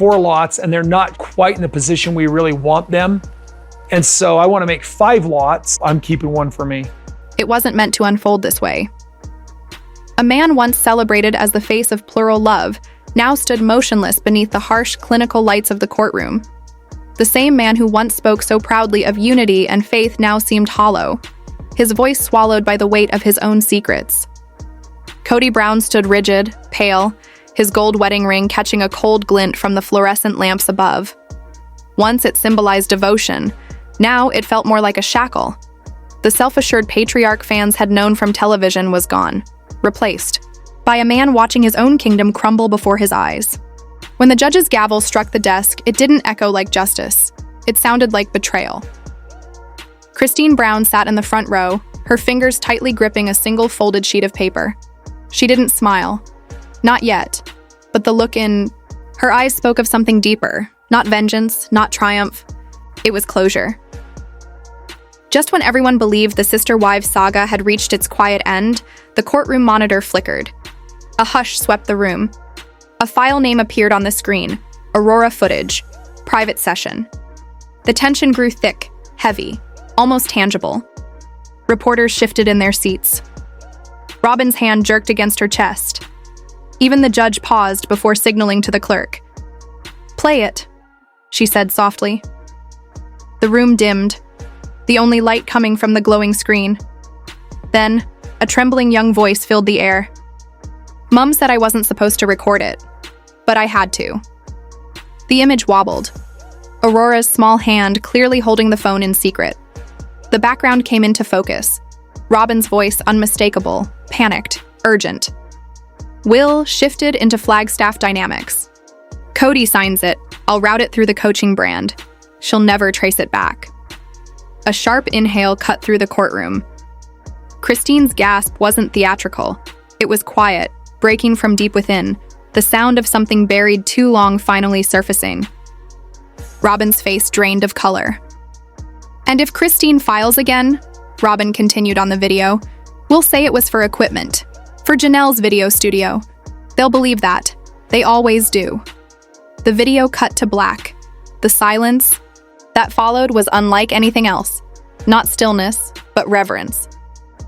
4 lots and they're not quite in the position we really want them. And so I want to make 5 lots. I'm keeping 1 for me. It wasn't meant to unfold this way. A man once celebrated as the face of plural love now stood motionless beneath the harsh clinical lights of the courtroom. The same man who once spoke so proudly of unity and faith now seemed hollow, his voice swallowed by the weight of his own secrets. Kody Brown stood rigid, pale, his gold wedding ring catching a cold glint from the fluorescent lamps above. Once it symbolized devotion, now it felt more like a shackle. The self-assured patriarch fans had known from television was gone, replaced by a man watching his own kingdom crumble before his eyes. When the judge's gavel struck the desk, it didn't echo like justice. It sounded like betrayal. Christine Brown sat in the front row, her fingers tightly gripping a single folded sheet of paper. She didn't smile. Not yet. But the look in her eyes spoke of something deeper. Not vengeance, not triumph. It was closure. Just when everyone believed the sister-wives saga had reached its quiet end, the courtroom monitor flickered. A hush swept the room. A file name appeared on the screen. Aurora footage. Private session. The tension grew thick, heavy, almost tangible. Reporters shifted in their seats. Robyn's hand jerked against her chest. Even the judge paused before signaling to the clerk. "Play it," she said softly. The room dimmed, the only light coming from the glowing screen. Then, a trembling young voice filled the air. "Mom said I wasn't supposed to record it, but I had to." The image wobbled. Aurora's small hand clearly holding the phone in secret. The background came into focus. Robyn's voice unmistakable, panicked, urgent. Will shifted into Flagstaff dynamics. "Kody signs it. I'll route it through the coaching brand. She'll never trace it back." A sharp inhale cut through the courtroom. Christine's gasp wasn't theatrical. It was quiet, breaking from deep within, the sound of something buried too long finally surfacing. Robyn's face drained of color. "And if Christine files again," Robyn continued on the video, "we'll say it was for equipment. For Janelle's video studio. They'll believe that. They always do." The video cut to black. The silence that followed was unlike anything else. Not stillness, but reverence.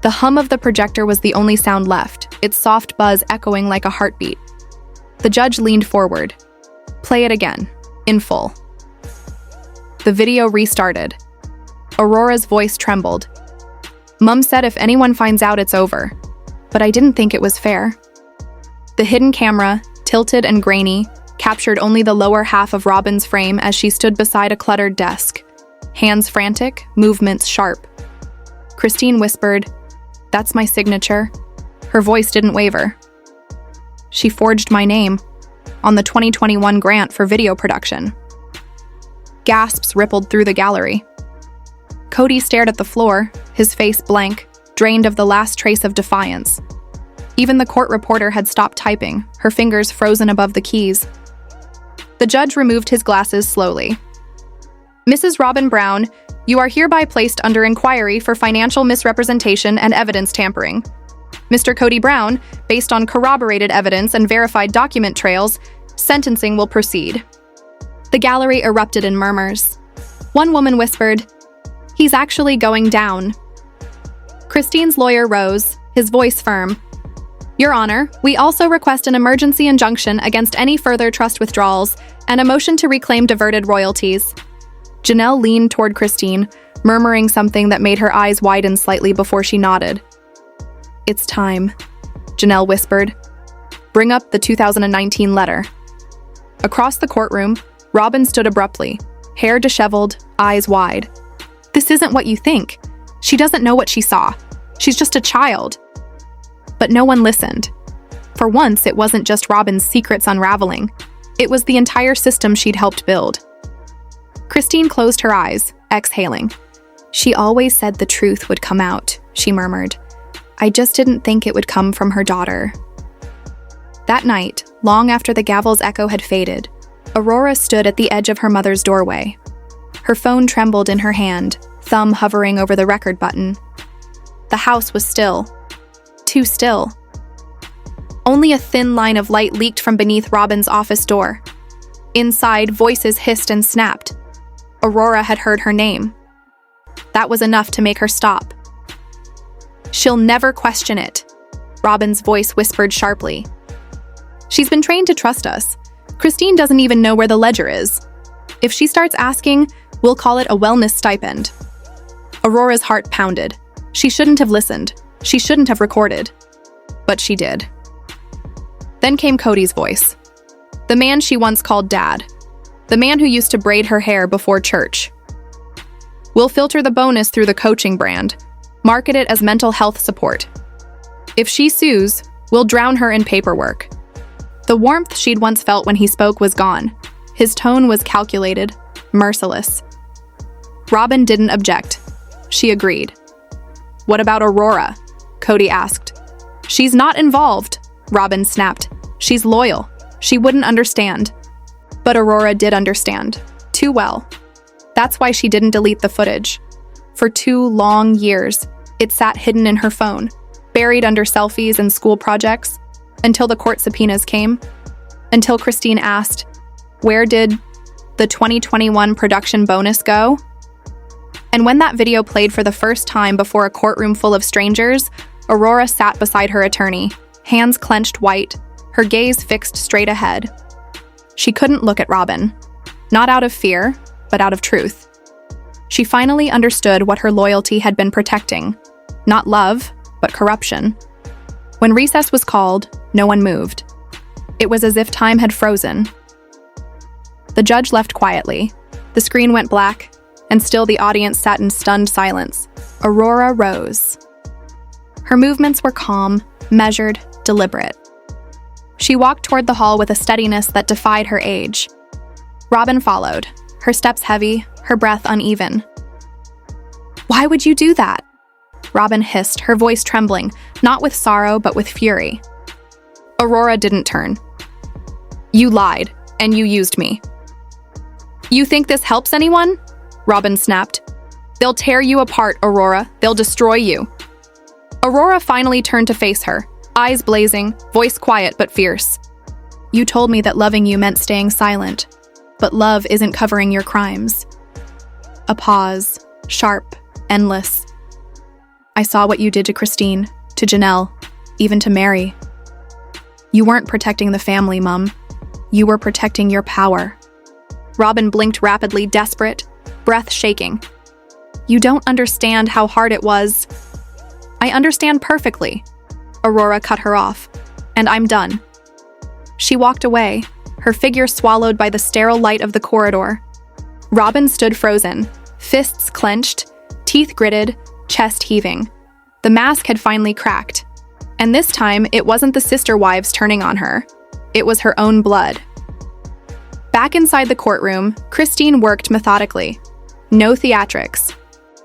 The hum of the projector was the only sound left, its soft buzz echoing like a heartbeat. The judge leaned forward. "Play it again, in full." The video restarted. Aurora's voice trembled. "Mum said if anyone finds out, it's over. But I didn't think it was fair." The hidden camera, tilted and grainy, captured only the lower half of Robyn's frame as she stood beside a cluttered desk. Hands frantic, movements sharp. Christine whispered, "That's my signature." Her voice didn't waver. "She forged my name on the 2021 grant for video production." Gasps rippled through the gallery. Kody stared at the floor, his face blank, drained of the last trace of defiance. Even the court reporter had stopped typing, her fingers frozen above the keys. The judge removed his glasses slowly. "Mrs. Robyn Brown, you are hereby placed under inquiry for financial misrepresentation and evidence tampering. Mr. Kody Brown, based on corroborated evidence and verified document trails, sentencing will proceed." The gallery erupted in murmurs. One woman whispered, "He's actually going down." Christine's lawyer rose, his voice firm. "Your Honor, we also request an emergency injunction against any further trust withdrawals and a motion to reclaim diverted royalties." Janelle leaned toward Christine, murmuring something that made her eyes widen slightly before she nodded. "It's time," Janelle whispered. "Bring up the 2019 letter." Across the courtroom, Robyn stood abruptly, hair disheveled, eyes wide. "This isn't what you think. She doesn't know what she saw. She's just a child." But no one listened. For once, it wasn't just Robyn's secrets unraveling. It was the entire system she'd helped build. Christine closed her eyes, exhaling. "She always said the truth would come out," she murmured. "I just didn't think it would come from her daughter." That night, long after the gavel's echo had faded, Aurora stood at the edge of her mother's doorway. Her phone trembled in her hand, thumb hovering over the record button. The house was still. Too still. Only a thin line of light leaked from beneath Robyn's office door. Inside, voices hissed and snapped. Aurora had heard her name. That was enough to make her stop. "She'll never question it," Robyn's voice whispered sharply. "She's been trained to trust us. Christine doesn't even know where the ledger is. If she starts asking, we'll call it a wellness stipend." Aurora's heart pounded. She shouldn't have listened. She shouldn't have recorded. But she did. Then came Kody's voice. The man she once called Dad. The man who used to braid her hair before church. "We'll filter the bonus through the coaching brand. Market it as mental health support. If she sues, we'll drown her in paperwork." The warmth she'd once felt when he spoke was gone. His tone was calculated, merciless. Robyn didn't object. She agreed. "What about Aurora?" Kody asked. "She's not involved," Robyn snapped. "She's loyal. She wouldn't understand." But Aurora did understand. Too well. That's why she didn't delete the footage. For 2 long years, it sat hidden in her phone, buried under selfies and school projects, until the court subpoenas came, until Christine asked, "Where did the 2021 production bonus go?" And when that video played for the first time before a courtroom full of strangers, Aurora sat beside her attorney, hands clenched white, her gaze fixed straight ahead. She couldn't look at Robyn, not out of fear, but out of truth. She finally understood what her loyalty had been protecting. Not love, but corruption. When recess was called, no one moved. It was as if time had frozen. The judge left quietly. The screen went black, and still the audience sat in stunned silence. Aurora rose. Her movements were calm, measured, deliberate. She walked toward the hall with a steadiness that defied her age. Robyn followed, her steps heavy, her breath uneven. "Why would you do that?" Robyn hissed, her voice trembling, not with sorrow but with fury. Aurora didn't turn. "You lied, and you used me." "You think this helps anyone?" Robyn snapped. "They'll tear you apart, Aurora. They'll destroy you." Aurora finally turned to face her, eyes blazing, voice quiet but fierce. "You told me that loving you meant staying silent, but love isn't covering your crimes." A pause, sharp, endless. "I saw what you did to Christine, to Janelle, even to Mary. You weren't protecting the family, Mum. You were protecting your power." Robyn blinked rapidly, desperate, breath shaking. "You don't understand how hard it was." "I understand perfectly." Aurora cut her off. "And I'm done." She walked away, her figure swallowed by the sterile light of the corridor. Robyn stood frozen, fists clenched, teeth gritted, chest heaving. The mask had finally cracked. And this time, it wasn't the sister wives turning on her. It was her own blood. Back inside the courtroom, Christine worked methodically. No theatrics.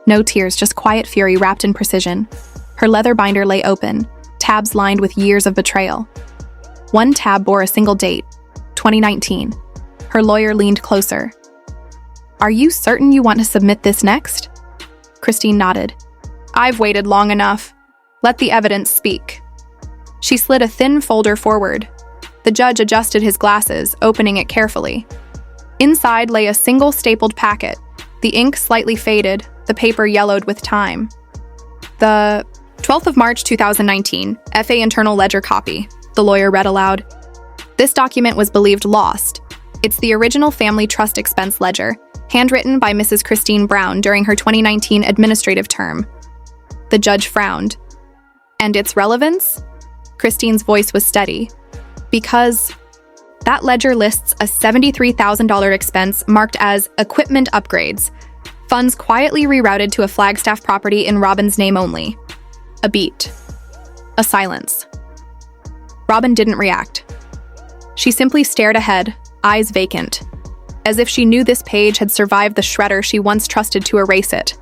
No tears, just quiet fury wrapped in precision. Her leather binder lay open, tabs lined with years of betrayal. One tab bore a single date, 2019. Her lawyer leaned closer. "Are you certain you want to submit this next?" Christine nodded. "I've waited long enough. Let the evidence speak." She slid a thin folder forward. The judge adjusted his glasses, opening it carefully. Inside lay a single stapled packet, the ink slightly faded, the paper yellowed with time. "The 12th of March 2019, FA Internal Ledger copy," the lawyer read aloud. "This document was believed lost. It's the original family trust expense ledger, handwritten by Mrs. Christine Brown during her 2019 administrative term." The judge frowned. "And its relevance?" Christine's voice was steady. "Because that ledger lists a $73,000 expense marked as equipment upgrades, funds quietly rerouted to a Flagstaff property in Robyn's name only." A beat. A silence. Robyn didn't react. She simply stared ahead, eyes vacant, as if she knew this page had survived the shredder she once trusted to erase it.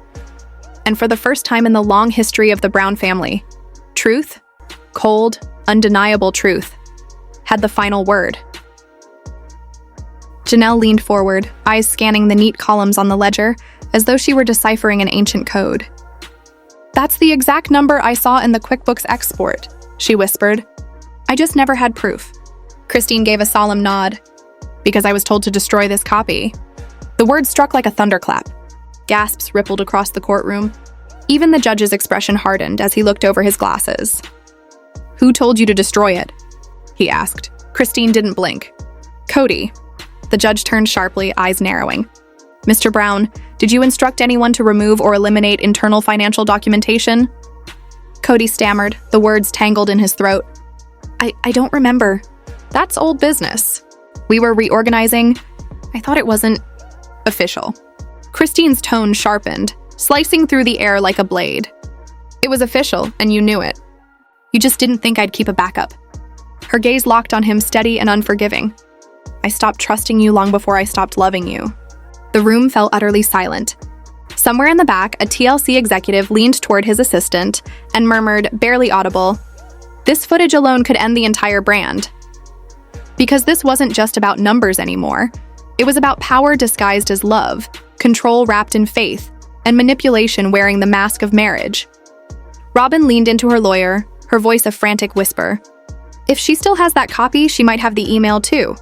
And for the first time in the long history of the Brown family, truth, cold, undeniable truth, had the final word. Janelle leaned forward, eyes scanning the neat columns on the ledger, as though she were deciphering an ancient code. "That's the exact number I saw in the QuickBooks export," she whispered. "I just never had proof." Christine gave a solemn nod. Because I was told to destroy this copy. The word struck like a thunderclap. Gasps rippled across the courtroom. Even the judge's expression hardened as he looked over his glasses. "Who told you to destroy it?" he asked. Christine didn't blink. "Kody." The judge turned sharply, eyes narrowing. "Mr. Brown, did you instruct anyone to remove or eliminate internal financial documentation?" Kody stammered, the words tangled in his throat. I don't remember. That's old business. We were reorganizing. I thought it wasn't official." Christine's tone sharpened, slicing through the air like a blade. "It was official, and you knew it. You just didn't think I'd keep a backup." Her gaze locked on him, steady and unforgiving. "I stopped trusting you long before I stopped loving you." The room fell utterly silent. Somewhere in the back, a TLC executive leaned toward his assistant and murmured, barely audible, "This footage alone could end the entire brand." Because this wasn't just about numbers anymore. It was about power disguised as love, control wrapped in faith, and manipulation wearing the mask of marriage. Robyn leaned into her lawyer, her voice a frantic whisper. "If she still has that copy, she might have the email too."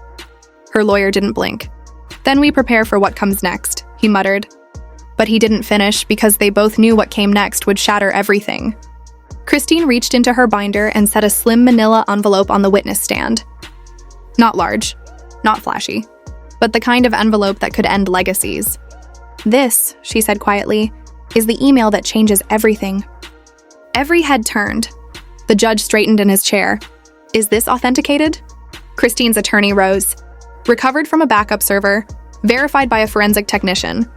Her lawyer didn't blink. "Then we prepare for what comes next," he muttered. But he didn't finish because they both knew what came next would shatter everything. Christine reached into her binder and set a slim manila envelope on the witness stand. Not large, not flashy, but the kind of envelope that could end legacies. "This," she said quietly, "is the email that changes everything." Every head turned. The judge straightened in his chair. "Is this authenticated?" Christine's attorney rose. "Recovered from a backup server, verified by a forensic technician.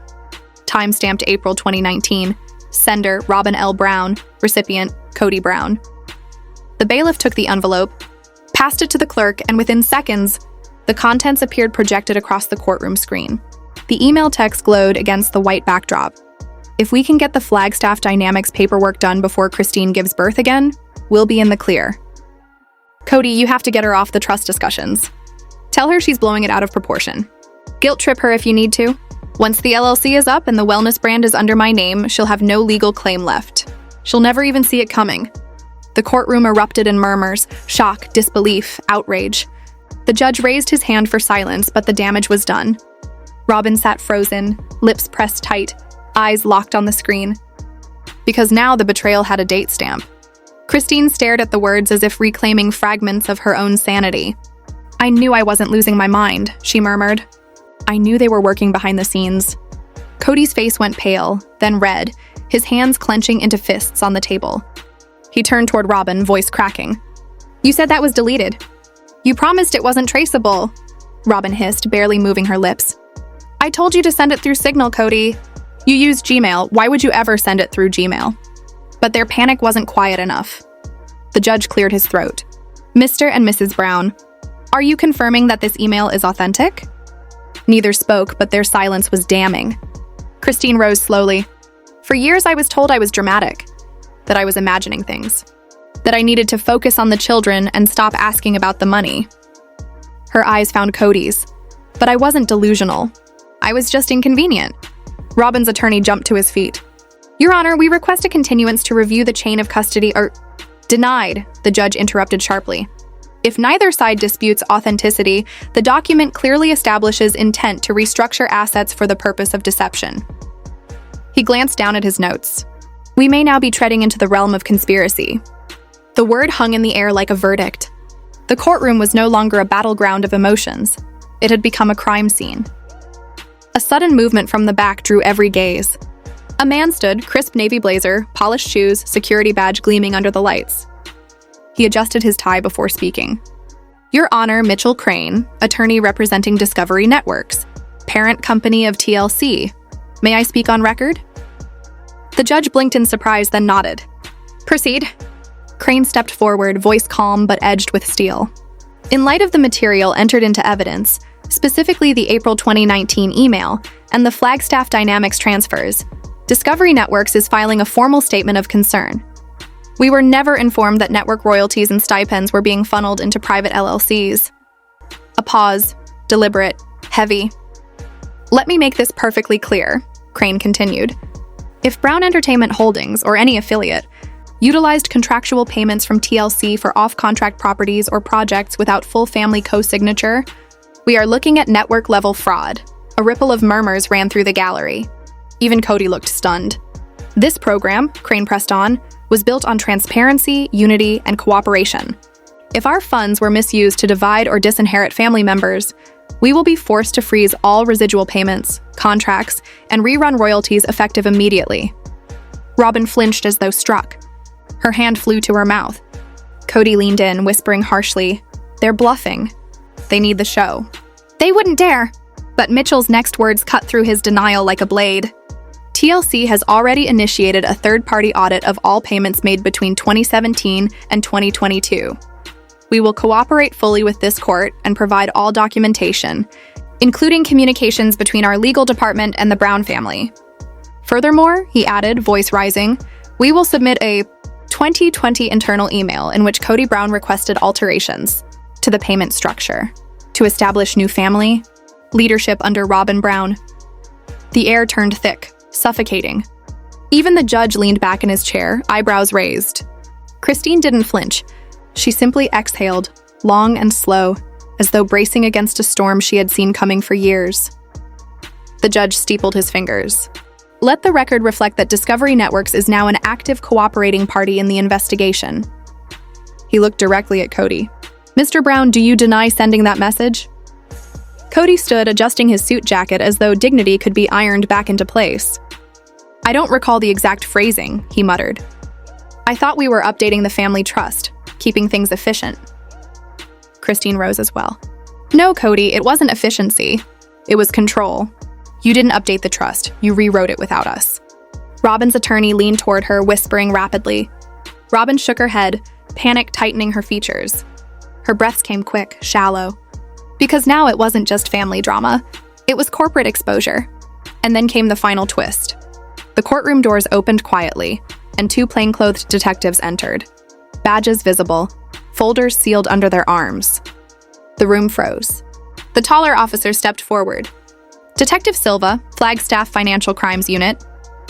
Time-stamped April 2019. Sender, Robyn L. Brown. Recipient, Kody Brown." The bailiff took the envelope, passed it to the clerk, and within seconds, the contents appeared projected across the courtroom screen. The email text glowed against the white backdrop. "If we can get the Flagstaff Dynamics paperwork done before Christine gives birth again, we'll be in the clear. Kody, you have to get her off the trust discussions. Tell her she's blowing it out of proportion. Guilt trip her if you need to. Once the LLC is up and the wellness brand is under my name, she'll have no legal claim left. She'll never even see it coming." The courtroom erupted in murmurs, shock, disbelief, outrage. The judge raised his hand for silence, but the damage was done. Robyn sat frozen, lips pressed tight, eyes locked on the screen. Because now the betrayal had a date stamp. Christine stared at the words as if reclaiming fragments of her own sanity. "I knew I wasn't losing my mind," she murmured. "I knew they were working behind the scenes." Kody's face went pale, then red, his hands clenching into fists on the table. He turned toward Robyn, voice cracking. "You said that was deleted. You promised it wasn't traceable," Robyn hissed, barely moving her lips. "I told you to send it through Signal, Kody. You used Gmail. Why would you ever send it through Gmail?" But their panic wasn't quiet enough. The judge cleared his throat. "Mr. and Mrs. Brown, are you confirming that this email is authentic?" Neither spoke, but their silence was damning. Christine rose slowly. "For years I was told I was dramatic, that I was imagining things, that I needed to focus on the children and stop asking about the money." Her eyes found Kody's. "But I wasn't delusional. I was just inconvenient." Robyn's attorney jumped to his feet. "Your Honor, we request a continuance to review the chain of custody or—" "Denied," the judge interrupted sharply. "If neither side disputes authenticity, the document clearly establishes intent to restructure assets for the purpose of deception." He glanced down at his notes. "We may now be treading into the realm of conspiracy." The word hung in the air like a verdict. The courtroom was no longer a battleground of emotions. It had become a crime scene. A sudden movement from the back drew every gaze. A man stood, crisp navy blazer, polished shoes, security badge gleaming under the lights. He adjusted his tie before speaking. "Your Honor, Mitchell Crane, attorney representing Discovery Networks, parent company of TLC. May I speak on record?" The judge blinked in surprise, then nodded. "Proceed." Crane stepped forward, voice calm but edged with steel. "In light of the material entered into evidence, specifically the April 2019 email and the Flagstaff Dynamics transfers, Discovery Networks is filing a formal statement of concern. We were never informed that network royalties and stipends were being funneled into private LLCs." A pause, deliberate, heavy. "Let me make this perfectly clear," Crane continued. "If Brown Entertainment Holdings, or any affiliate, utilized contractual payments from TLC for off-contract properties or projects without full family co-signature, We are looking at network-level fraud. A ripple of murmurs ran through the gallery. Even Kody looked stunned. This program, Crane pressed on, was built on transparency, unity, and cooperation. If our funds were misused to divide or disinherit family members, we will be forced to freeze all residual payments, contracts, and rerun royalties effective immediately. Robyn flinched as though struck. Her hand flew to her mouth. Kody leaned in, whispering harshly, "They're bluffing. They need the show." "They wouldn't dare." But Mitchell's next words cut through his denial like a blade. TLC has already initiated a third-party audit of all payments made between 2017 and 2022. We will cooperate fully with this court and provide all documentation, including communications between our legal department and the Brown family. Furthermore, he added, voice rising, we will submit a 2020 internal email in which Kody Brown requested alterations to the payment structure to establish new family, leadership under Robyn Brown. The air turned thick, suffocating. Even the judge leaned back in his chair, eyebrows raised. Christine didn't flinch. She simply exhaled, long and slow, as though bracing against a storm she had seen coming for years. The judge steepled his fingers. Let the record reflect that Discovery Networks is now an active cooperating party in the investigation. He looked directly at Kody. Mr. Brown, do you deny sending that message? Kody stood, adjusting his suit jacket as though dignity could be ironed back into place. I don't recall the exact phrasing, he muttered. I thought we were updating the family trust, keeping things efficient. Christine rose as well. No, Kody, it wasn't efficiency. It was control. You didn't update the trust. You rewrote it without us. Robyn's attorney leaned toward her, whispering rapidly. Robyn shook her head, panic tightening her features. Her breaths came quick, shallow. Because now it wasn't just family drama. It was corporate exposure. And then came the final twist. The courtroom doors opened quietly, and two plainclothed detectives entered. Badges visible, folders sealed under their arms. The room froze. The taller officer stepped forward. Detective Silva, Flagstaff Financial Crimes Unit.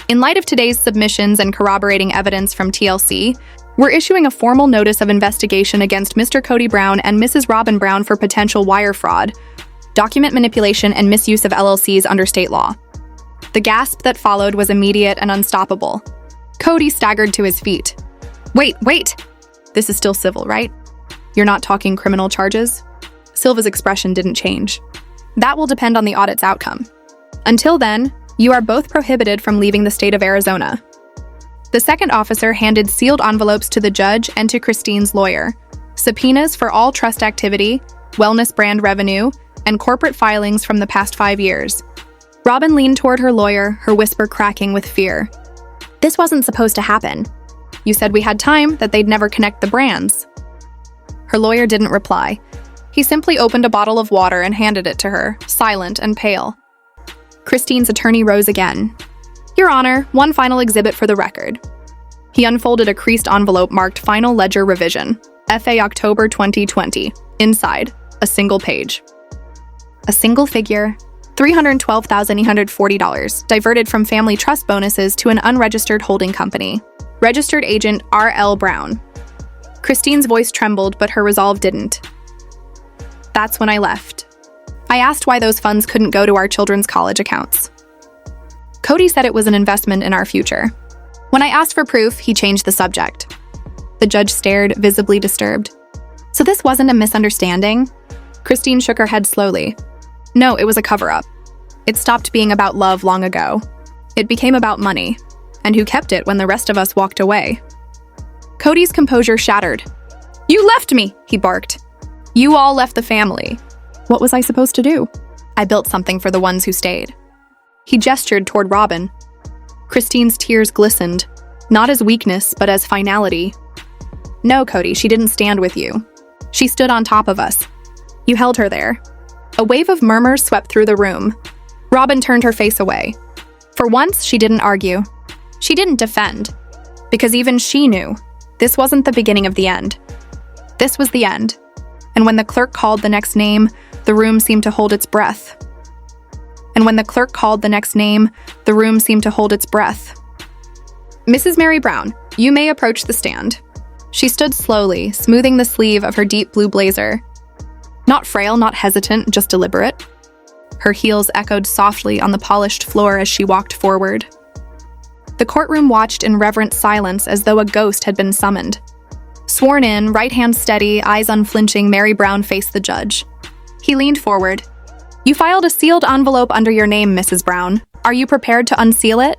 In light of today's submissions and corroborating evidence from TLC, we're issuing a formal notice of investigation against Mr. Kody Brown and Mrs. Robyn Brown for potential wire fraud, document manipulation, and misuse of LLCs under state law. The gasp that followed was immediate and unstoppable. Kody staggered to his feet. Wait! This is still civil, right? You're not talking criminal charges? Silva's expression didn't change. That will depend on the audit's outcome. Until then, you are both prohibited from leaving the state of Arizona. The second officer handed sealed envelopes to the judge and to Christine's lawyer, subpoenas for all trust activity, wellness brand revenue, and corporate filings from the past 5 years. Robyn leaned toward her lawyer, her whisper cracking with fear. This wasn't supposed to happen. You said we had time, that they'd never connect the brands. Her lawyer didn't reply. He simply opened a bottle of water and handed it to her, silent and pale. Christine's attorney rose again. Your Honor, one final exhibit for the record. He unfolded a creased envelope marked Final Ledger Revision, FA October 2020. Inside, a single page. A single figure, $312,840, diverted from family trust bonuses to an unregistered holding company. Registered agent R.L. Brown. Christine's voice trembled, but her resolve didn't. That's when I left. I asked why those funds couldn't go to our children's college accounts. Kody said it was an investment in our future. When I asked for proof, he changed the subject. The judge stared, visibly disturbed. So this wasn't a misunderstanding? Christine shook her head slowly. No, it was a cover-up. It stopped being about love long ago. It became about money, and who kept it when the rest of us walked away. Kody's composure shattered. You left me, he barked. You all left the family. What was I supposed to do? I built something for the ones who stayed. He gestured toward Robyn. Christine's tears glistened, not as weakness, but as finality. No, Kody, she didn't stand with you. She stood on top of us. You held her there. A wave of murmurs swept through the room. Robyn turned her face away. For once, she didn't argue. She didn't defend. Because even she knew, this wasn't the beginning of the end. This was the end. And when the clerk called the next name, the room seemed to hold its breath. Mrs. Mary Brown, you may approach the stand. She stood slowly, smoothing the sleeve of her deep blue blazer. Not frail, not hesitant, just deliberate. Her heels echoed softly on the polished floor as she walked forward. The courtroom watched in reverent silence as though a ghost had been summoned. Sworn in, right hand steady, eyes unflinching, Mary Brown faced the judge. He leaned forward. "You filed a sealed envelope under your name, Mrs. Brown. Are you prepared to unseal it?"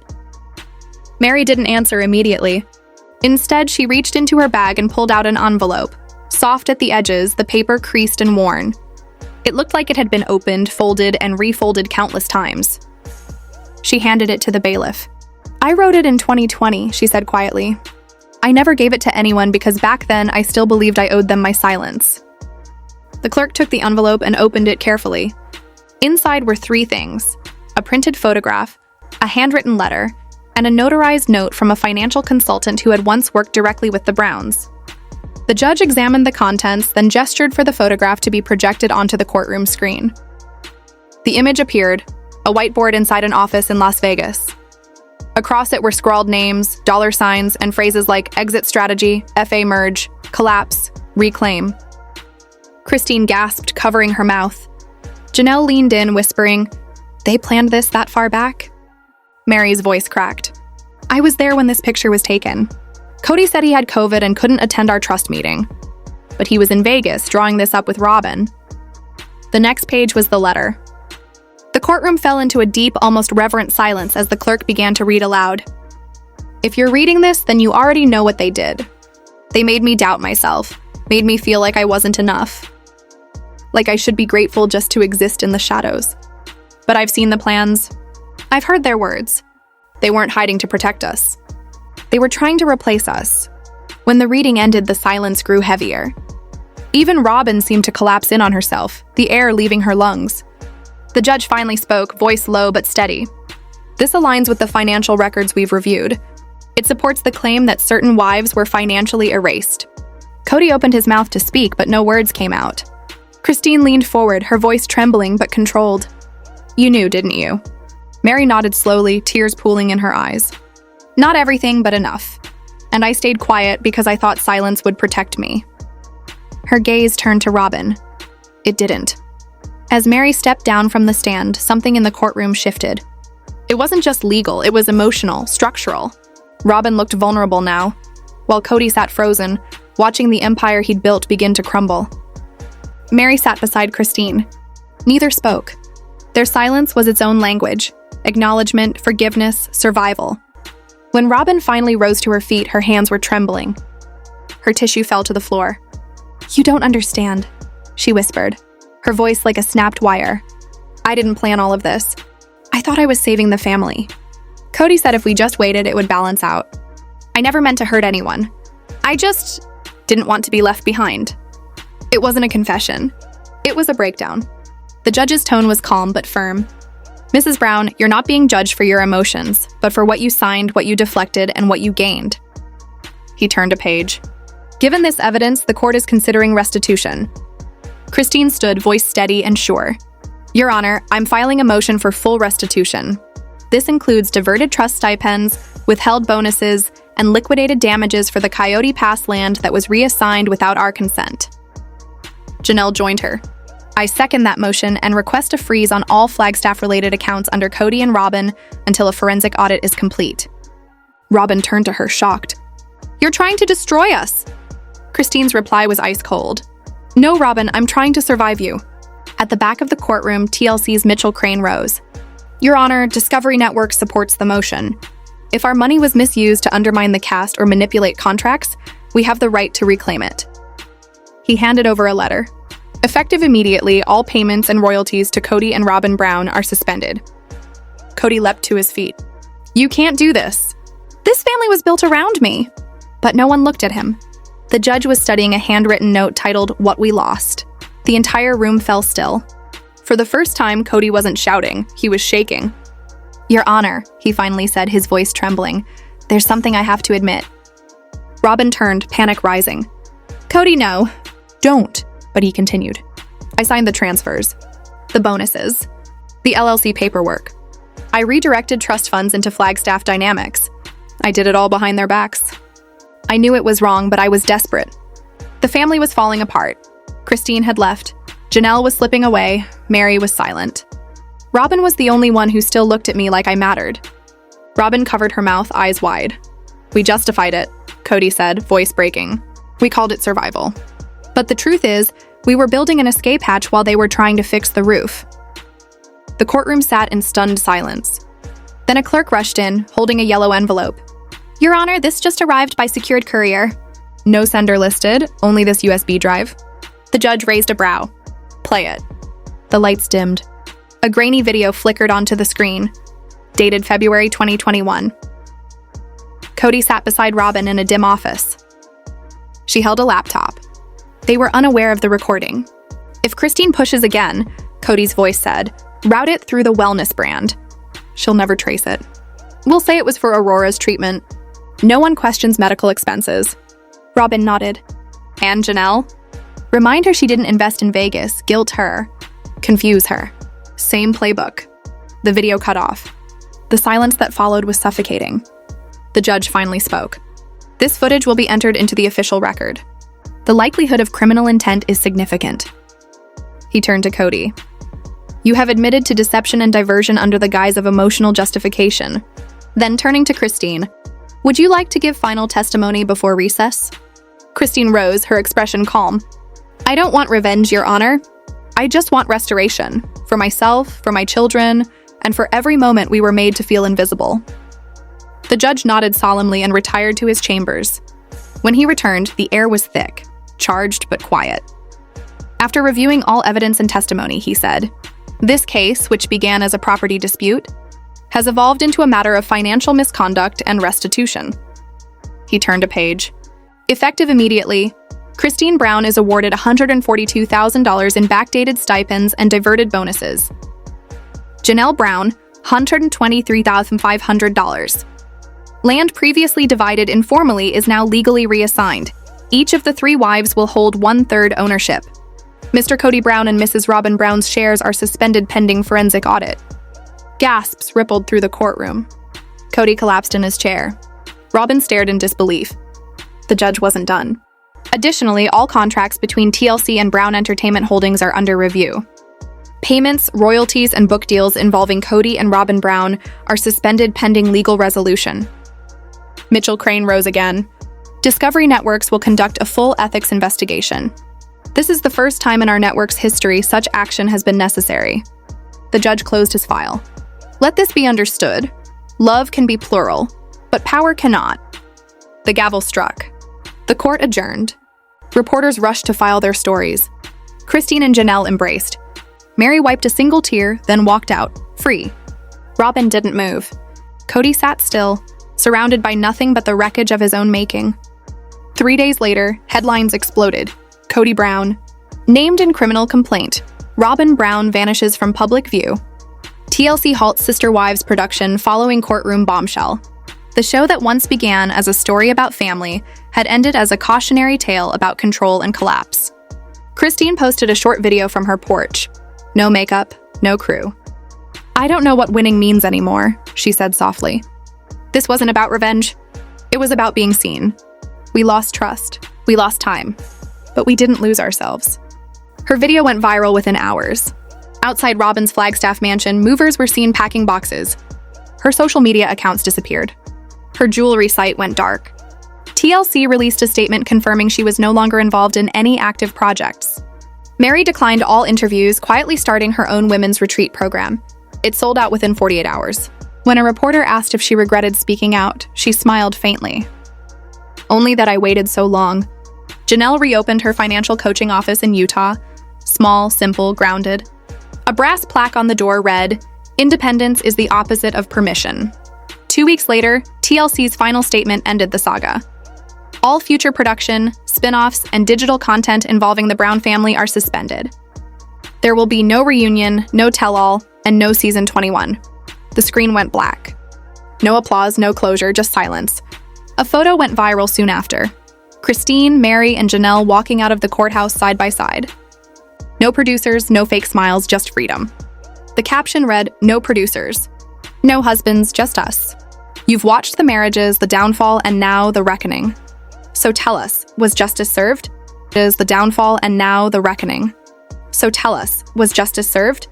Mary didn't answer immediately. Instead, she reached into her bag and pulled out an envelope. Soft at the edges, the paper creased and worn. It looked like it had been opened, folded, and refolded countless times. She handed it to the bailiff. "I wrote it in 2020, she said quietly. "I never gave it to anyone because back then I still believed I owed them my silence." The clerk took the envelope and opened it carefully. Inside were 3 things: a printed photograph, a handwritten letter, and a notarized note from a financial consultant who had once worked directly with the Browns. The judge examined the contents, then gestured for the photograph to be projected onto the courtroom screen. The image appeared, a whiteboard inside an office in Las Vegas. Across it were scrawled names, dollar signs, and phrases like exit strategy, FA merge, collapse, reclaim. Christine gasped, covering her mouth. Janelle leaned in, whispering, "They planned this that far back?" Mary's voice cracked. "I was there when this picture was taken. Kody said he had COVID and couldn't attend our trust meeting. But he was in Vegas, drawing this up with Robyn." The next page was the letter. The courtroom fell into a deep, almost reverent silence as the clerk began to read aloud. "If you're reading this, then you already know what they did. They made me doubt myself, made me feel like I wasn't enough. Like I should be grateful just to exist in the shadows. But I've seen the plans. I've heard their words. They weren't hiding to protect us. They were trying to replace us." When the reading ended, the silence grew heavier. Even Robyn seemed to collapse in on herself, the air leaving her lungs. The judge finally spoke, voice low but steady. "This aligns with the financial records we've reviewed. It supports the claim that certain wives were financially erased." Kody opened his mouth to speak, but no words came out. Christine leaned forward, her voice trembling but controlled. "You knew, didn't you?" Mary nodded slowly, tears pooling in her eyes. "Not everything, but enough. And I stayed quiet because I thought silence would protect me." Her gaze turned to Robyn. It didn't. As Mary stepped down from the stand, something in the courtroom shifted. It wasn't just legal, it was emotional, structural. Robyn looked vulnerable now, while Kody sat frozen, watching the empire he'd built begin to crumble. Mary sat beside Christine. Neither spoke. Their silence was its own language: acknowledgement, forgiveness, survival. When Robyn finally rose to her feet, her hands were trembling. Her tissue fell to the floor. "You don't understand," she whispered, her voice like a snapped wire. "I didn't plan all of this. I thought I was saving the family. Kody said if we just waited, it would balance out. I never meant to hurt anyone. I just didn't want to be left behind." It wasn't a confession. It was a breakdown. The judge's tone was calm but firm. "Mrs. Brown, you're not being judged for your emotions, but for what you signed, what you deflected, and what you gained." He turned a page. "Given this evidence, the court is considering restitution." Christine stood, voice steady and sure. "Your Honor, I'm filing a motion for full restitution. This includes diverted trust stipends, withheld bonuses, and liquidated damages for the Coyote Pass land that was reassigned without our consent." Janelle joined her. "I second that motion and request a freeze on all Flagstaff-related accounts under Kody and Robyn until a forensic audit is complete." Robyn turned to her, shocked. "You're trying to destroy us!" Christine's reply was ice cold. "No, Robyn, I'm trying to survive you." At the back of the courtroom, TLC's Mitchell Crane rose. "Your Honor, Discovery Network supports the motion. If our money was misused to undermine the cast or manipulate contracts, we have the right to reclaim it." He handed over a letter. "Effective immediately, all payments and royalties to Kody and Robyn Brown are suspended." Kody leapt to his feet. "You can't do this. This family was built around me." But no one looked at him. The judge was studying a handwritten note titled, "What We Lost." The entire room fell still. For the first time, Kody wasn't shouting, he was shaking. "Your Honor," he finally said, his voice trembling, "there's something I have to admit." Robyn turned, panic rising. "Kody, no. Don't." But he continued. "I signed the transfers, the bonuses, the LLC paperwork. I redirected trust funds into Flagstaff Dynamics. I did it all behind their backs. I knew it was wrong, but I was desperate. The family was falling apart. Christine had left. Janelle was slipping away. Mary was silent. Robyn was the only one who still looked at me like I mattered. Robyn covered her mouth, eyes wide. We justified it, Kody said, voice breaking. We called it survival. But the truth is, we were building an escape hatch while they were trying to fix the roof. The courtroom sat in stunned silence. Then a clerk rushed in, holding a yellow envelope. Your Honor, this just arrived by secured courier. No sender listed, only this USB drive. The judge raised a brow. Play it. The lights dimmed. A grainy video flickered onto the screen, dated February 2021. Kody sat beside Robyn in a dim office. She held a laptop. They were unaware of the recording. If Christine pushes again, Kody's voice said, route it through the wellness brand. She'll never trace it. We'll say it was for Aurora's treatment. No one questions medical expenses. Robyn nodded. And Janelle? Remind her she didn't invest in Vegas, guilt her, confuse her. Same playbook. The video cut off. The silence that followed was suffocating. The judge finally spoke. This footage will be entered into the official record. The likelihood of criminal intent is significant. He turned to Kody. You have admitted to deception and diversion under the guise of emotional justification. Then turning to Christine, would you like to give final testimony before recess? Christine rose, her expression calm. I don't want revenge, Your Honor. I just want restoration. For myself, for my children, and for every moment we were made to feel invisible. The judge nodded solemnly and retired to his chambers. When he returned, the air was thick, charged but quiet. After reviewing all evidence and testimony, he said, this case, which began as a property dispute, has evolved into a matter of financial misconduct and restitution. He turned a page. Effective immediately, Christine Brown is awarded $142,000 in backdated stipends and diverted bonuses. Janelle Brown, $123,500. Land previously divided informally is now legally reassigned. Each of the 3 wives will hold 1/3 ownership. Mr. Kody Brown and Mrs. Robyn Brown's shares are suspended pending forensic audit. Gasps rippled through the courtroom. Kody collapsed in his chair. Robyn stared in disbelief. The judge wasn't done. Additionally, all contracts between TLC and Brown Entertainment Holdings are under review. Payments, royalties, and book deals involving Kody and Robyn Brown are suspended pending legal resolution. Mitchell Crane rose again. Discovery Networks will conduct a full ethics investigation. This is the first time in our network's history such action has been necessary. The judge closed his file. Let this be understood. Love can be plural, but power cannot. The gavel struck. The court adjourned. Reporters rushed to file their stories. Christine and Janelle embraced. Mary wiped a single tear, then walked out, free. Robyn didn't move. Kody sat still, surrounded by nothing but the wreckage of his own making. 3 days later, headlines exploded. Kody Brown, named in criminal complaint. Robyn Brown vanishes from public view. TLC halts Sister Wives production following courtroom bombshell. The show that once began as a story about family had ended as a cautionary tale about control and collapse. Christine posted a short video from her porch. No makeup, no crew. I don't know what winning means anymore, she said softly. This wasn't about revenge. It was about being seen. We lost trust. We lost time. But we didn't lose ourselves. Her video went viral within hours. Outside Robyn's Flagstaff mansion, movers were seen packing boxes. Her social media accounts disappeared. Her jewelry site went dark. TLC released a statement confirming she was no longer involved in any active projects. Mary declined all interviews, quietly starting her own women's retreat program. It sold out within 48 hours. When a reporter asked if she regretted speaking out, she smiled faintly. Only that I waited so long. Janelle reopened her financial coaching office in Utah. Small, simple, grounded. A brass plaque on the door read, "Independence is the opposite of permission." 2 weeks later, TLC's final statement ended the saga. All future production, spin-offs, and digital content involving the Brown family are suspended. There will be no reunion, no tell-all, and no season 21. The screen went black. No applause, no closure, just silence. A photo went viral soon after. Christine, Mary, and Janelle walking out of the courthouse side by side. No producers, no fake smiles, just freedom. The caption read, "No producers. No husbands, just us. You've watched the marriages, the downfall, and now the reckoning. So tell us, was justice served? Is the downfall and now the reckoning?" So tell us, was justice served?